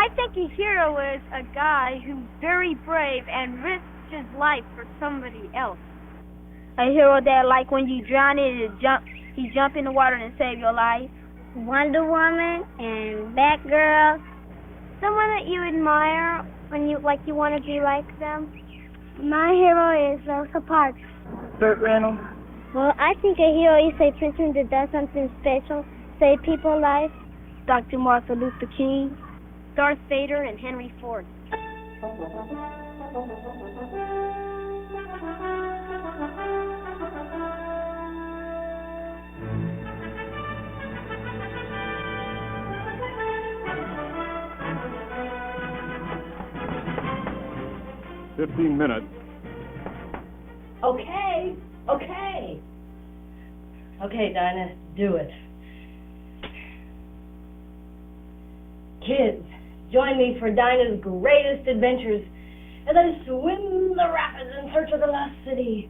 I think a hero is a guy who's very brave and risks his life for somebody else. A hero that, like when you drown he jump in the water and save your life. Wonder Woman and Batgirl. Someone that you admire when you want to be like them. My hero is Rosa Parks. Burt Reynolds. Well, I think a hero is a person that does something special, save people's lives. Dr. Martin Luther King. Darth Vader and Henry Ford. "15 minutes. Okay. Okay, Dinah, do it. Kids, join me for Dinah's greatest adventures as I swim the rapids in search of the lost city,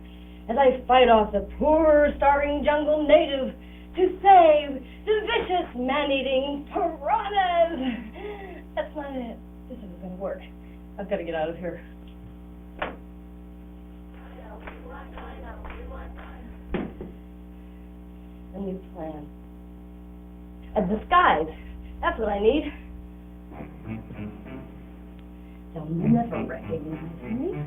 as I fight off the poor, starving jungle native to save the vicious, man-eating piranhas. That's not it. This isn't going to work. I've got to get out of here. A new plan. A disguise. That's what I need. They'll never recognize me.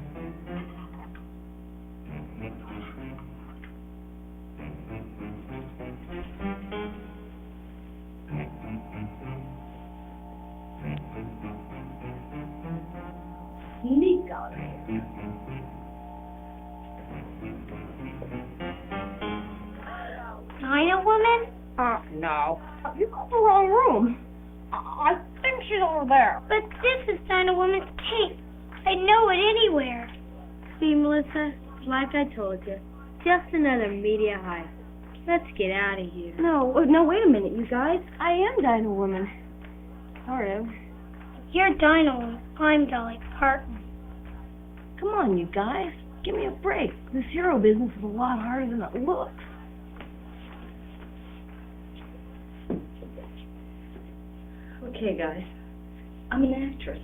Sneak out of here. Dinah Woman? No. You got the wrong room. I think she's over there. But this is Dinah Woman's cape. I'd know it anywhere. See, Melissa, like I told you, just another media hype. Let's get out of here. No, wait a minute, you guys. I am Dinah Woman. Sort of. You're Dinah Woman. I'm Dolly Parton. Come on, you guys. Give me a break. This hero business is a lot harder than it looks. Okay, guys. I'm an actress.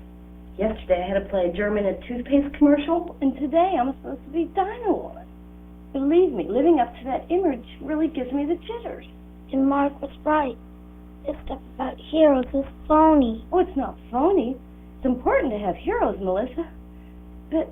Yesterday I had to play a germ in a toothpaste commercial, and today I'm supposed to be Dinah Woman. Believe me, living up to that image really gives me the jitters. And Mark was right. This stuff about heroes is phony. Oh, it's not phony. It's important to have heroes, Melissa. But,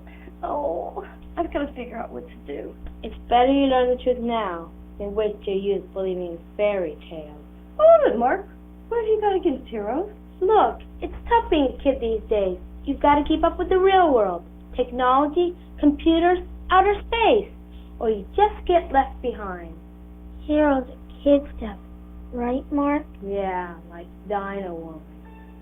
I've got to figure out what to do. It's better you learn the truth now than waste your youth believing in fairy tales. Hold it, Mark. What have you got against heroes? Look, it's tough being a kid these days. You've got to keep up with the real world. Technology, computers, outer space. Or you just get left behind. Heroes are kid stuff, right, Mark? Yeah, like Dinah Woman.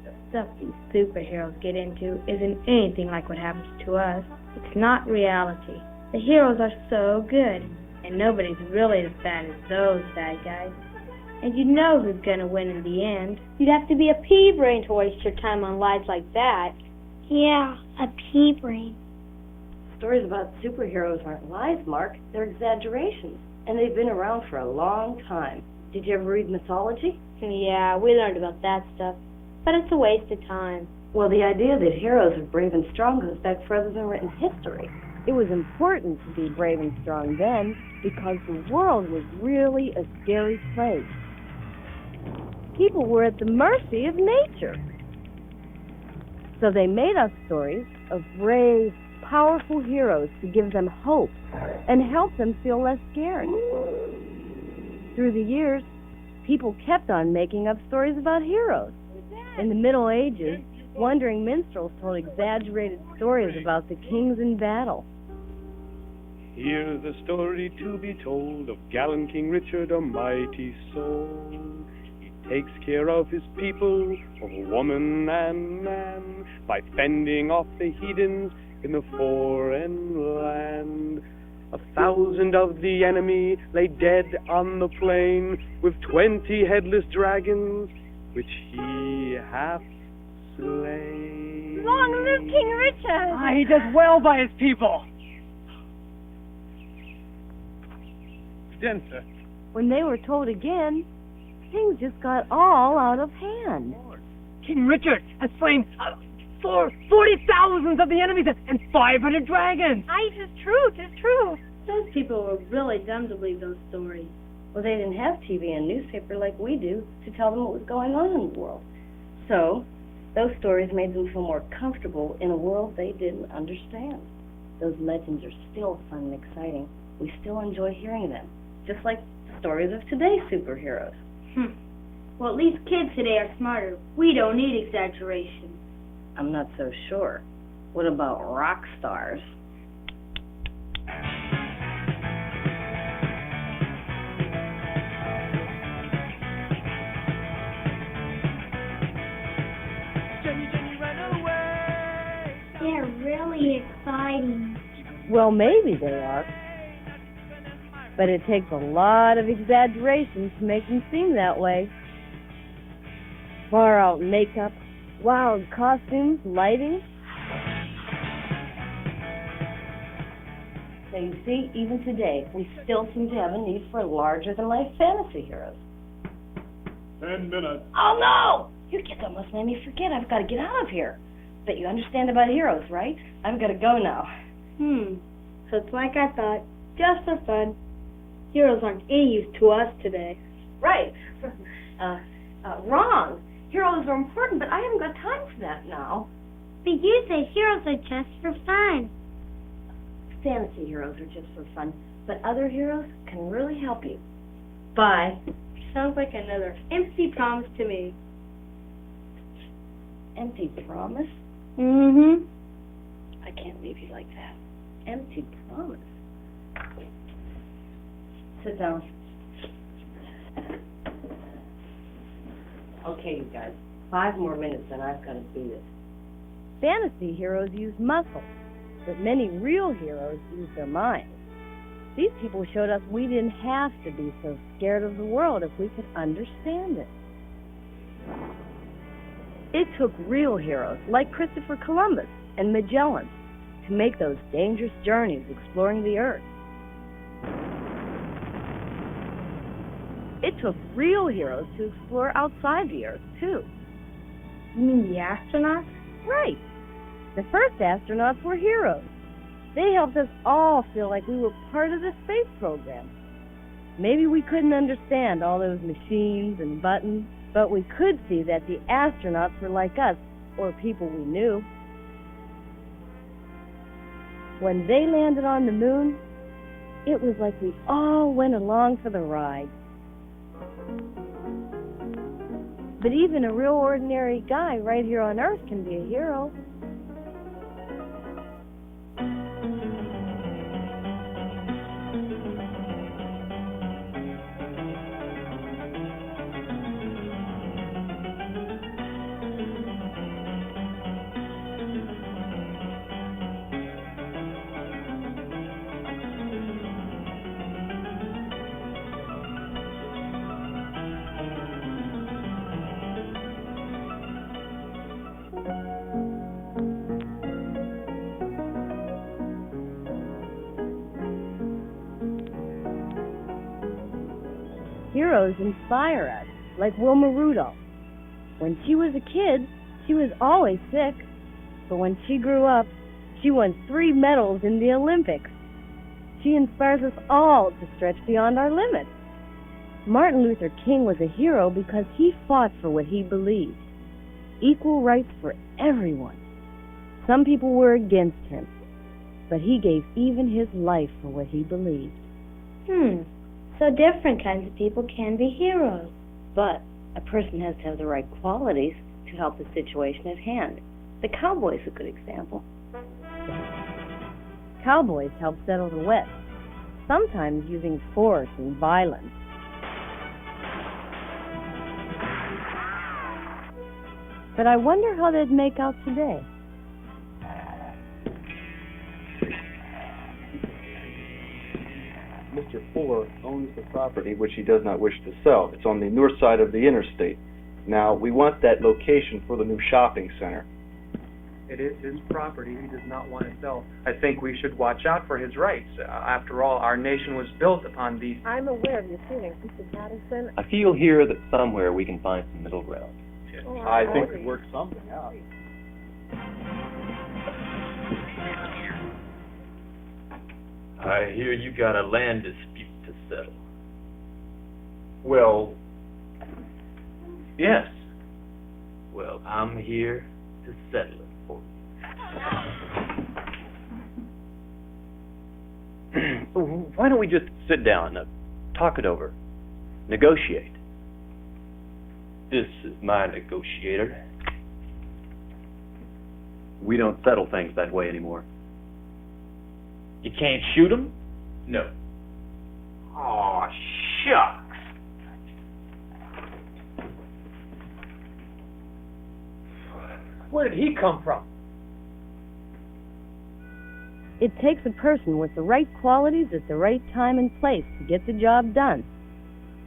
The stuff these superheroes get into isn't anything like what happens to us. It's not reality. The heroes are so good, and nobody's really as bad as those bad guys. And you know who's going to win in the end. You'd have to be a pea-brain to waste your time on lies like that. Yeah, a pea-brain. Stories about superheroes aren't lies, Mark. They're exaggerations, and they've been around for a long time. Did you ever read mythology? Yeah, we learned about that stuff, but it's a waste of time. Well, the idea that heroes are brave and strong goes back further than written history. It was important to be brave and strong then because the world was really a scary place. People were at the mercy of nature. So they made up stories of brave, powerful heroes to give them hope and help them feel less scared. Through the years, people kept on making up stories about heroes. In the Middle Ages, wandering minstrels told exaggerated stories about the kings in battle. Here's a story to be told of gallant King Richard, a mighty soul. He takes care of his people, of woman and man, by fending off the heathens in the foreign land. 1,000 of the enemy lay dead on the plain, with 20 headless dragons, which he hath slain. Long live King Richard! He does well by his people. Denser. When they were told again, things just got all out of hand. King Richard has slain 40,000 of the enemies and 500 dragons. It's true, it's true. Those people were really dumb to believe those stories. Well, they didn't have TV and newspaper like we do to tell them what was going on in the world. So, those stories made them feel more comfortable in a world they didn't understand. Those legends are still fun and exciting. We still enjoy hearing them, just like the stories of today's superheroes. Well, at least kids today are smarter. We don't need exaggeration. I'm not so sure. What about rock stars? They're really exciting. Well, maybe they are. But it takes a lot of exaggeration to make them seem that way. Far out makeup, wild costumes, lighting. So you see, even today, we still seem to have a need for larger-than-life fantasy heroes. 10 minutes. Oh, no! You kids almost made me forget. I've got to get out of here. But you understand about heroes, right? I've got to go now. So it's like I thought, just for fun. Heroes aren't any use to us today. Right. Wrong. Heroes are important, but I haven't got time for that now. But you say heroes are just for fun. Fantasy heroes are just for fun, but other heroes can really help you. Bye. Sounds like another empty promise to me. Empty promise? Mm-hmm. I can't leave you like that. Empty promise. Sit down. Okay, you guys. 5 more minutes and I've got to do this. Fantasy heroes use muscle, but many real heroes use their minds. These people showed us we didn't have to be so scared of the world if we could understand it. It took real heroes like Christopher Columbus and Magellan to make those dangerous journeys exploring the earth. It took real heroes to explore outside the earth, too. You mean the astronauts? Right. The first astronauts were heroes. They helped us all feel like we were part of the space program. Maybe we couldn't understand all those machines and buttons, but we could see that the astronauts were like us, or people we knew. When they landed on the moon, it was like we all went along for the ride. But even a real ordinary guy right here on Earth can be a hero. Heroes inspire us, like Wilma Rudolph. When she was a kid, she was always sick. But when she grew up, she won 3 medals in the Olympics. She inspires us all to stretch beyond our limits. Martin Luther King was a hero because he fought for what he believed. Equal rights for everyone. Some people were against him, but he gave even his life for what he believed. So different kinds of people can be heroes. But a person has to have the right qualities to help the situation at hand. The cowboy's a good example. Cowboys helped settle the West, sometimes using force and violence. But I wonder how they'd make out today. Mr. Fuller owns the property which he does not wish to sell. It's on the north side of the interstate. Now, we want that location for the new shopping center. It is his property. He does not want to sell. I think we should watch out for his rights. After all, our nation was built upon these. I'm aware of your feelings, Mr. Patterson. I feel here that somewhere we can find some middle ground. I think we worked something out. I hear you got a land dispute to settle. Well, yes. Well, I'm here to settle it for you. Why don't we just sit down, talk it over, negotiate? This is my negotiator. We don't settle things that way anymore. You can't shoot him? No. Aw, shucks. Where did he come from? It takes a person with the right qualities at the right time and place to get the job done.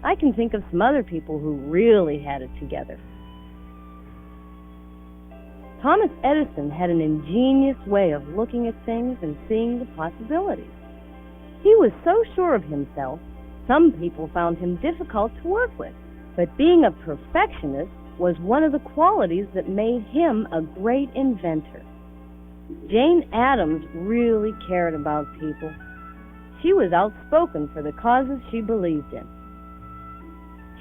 I can think of some other people who really had it together. Thomas Edison had an ingenious way of looking at things and seeing the possibilities. He was so sure of himself, some people found him difficult to work with. But being a perfectionist was one of the qualities that made him a great inventor. Jane Addams really cared about people. She was outspoken for the causes she believed in.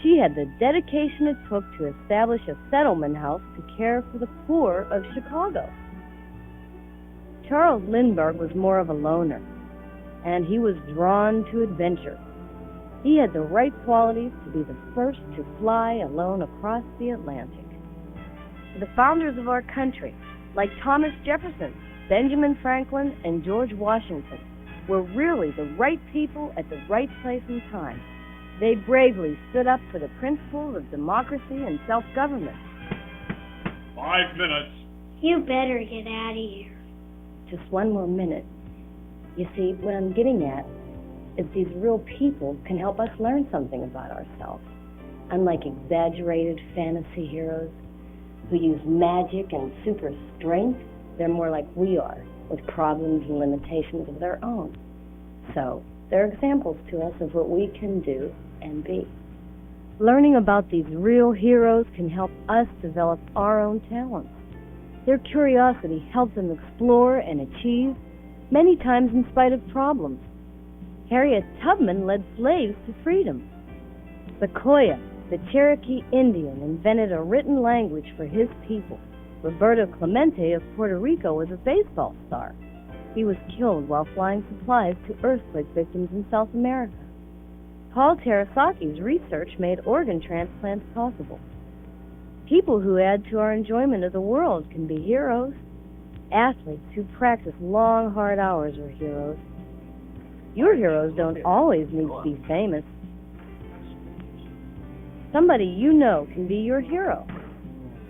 She had the dedication it took to establish a settlement house to care for the poor of Chicago. Charles Lindbergh was more of a loner, and he was drawn to adventure. He had the right qualities to be the first to fly alone across the Atlantic. The founders of our country, like Thomas Jefferson, Benjamin Franklin, and George Washington, were really the right people at the right place and time. They bravely stood up for the principles of democracy and self-government. 5 minutes. You better get out of here. Just one more minute. You see, what I'm getting at is these real people can help us learn something about ourselves. Unlike exaggerated fantasy heroes who use magic and super strength, they're more like we are, with problems and limitations of their own. So, they're examples to us of what we can do and be. Learning about these real heroes can help us develop our own talents. Their curiosity helps them explore and achieve, many times in spite of problems. Harriet Tubman led slaves to freedom. Sequoyah, the Cherokee Indian, invented a written language for his people. Roberto Clemente of Puerto Rico was a baseball star. He was killed while flying supplies to earthquake victims in South America. Paul Terasaki's research made organ transplants possible. People who add to our enjoyment of the world can be heroes. Athletes who practice long, hard hours are heroes. Your heroes don't always need to be famous. Somebody you know can be your hero,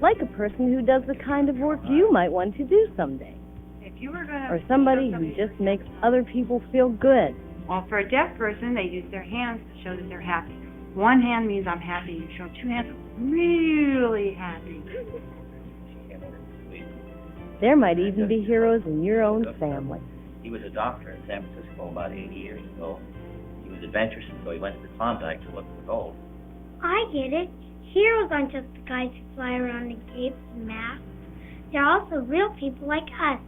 like a person who does the kind of work you might want to do someday. If you were going to Or somebody who just makes other people feel good. Well, for a deaf person, they use their hands to show that they're happy. One hand means I'm happy. You show two hands, I'm really happy. There might even be heroes in your own family. He was a doctor in San Francisco about 80 years ago. He was adventurous, so he went to the Klondike to look for gold. I get it. Heroes aren't just the guys who fly around in capes and masks. They're also real people like us.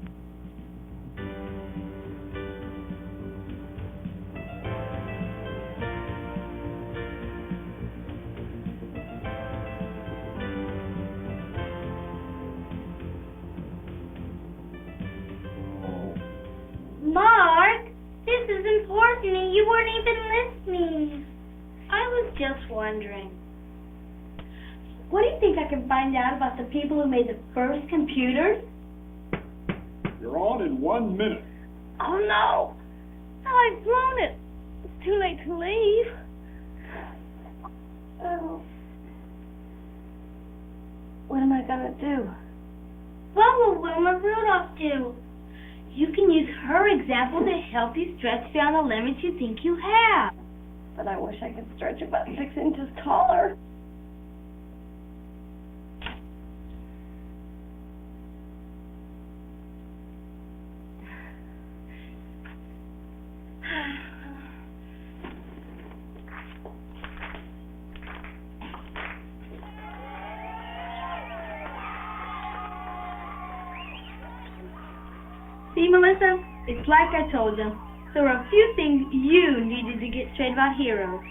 Mark, this is important and you weren't even listening. I was just wondering. What do you think I can find out about the people who made the first computers? You're on in 1 minute. Oh no! Now I've blown it. It's too late to leave. Oh. What am I gonna do? What will Wilma Rudolph do? You can use her example to help you stretch beyond the limits you think you have. But I wish I could stretch about 6 inches taller. See, Melissa, it's like I told you. There are a few things you needed to get straight about heroes.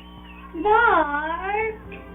Mark!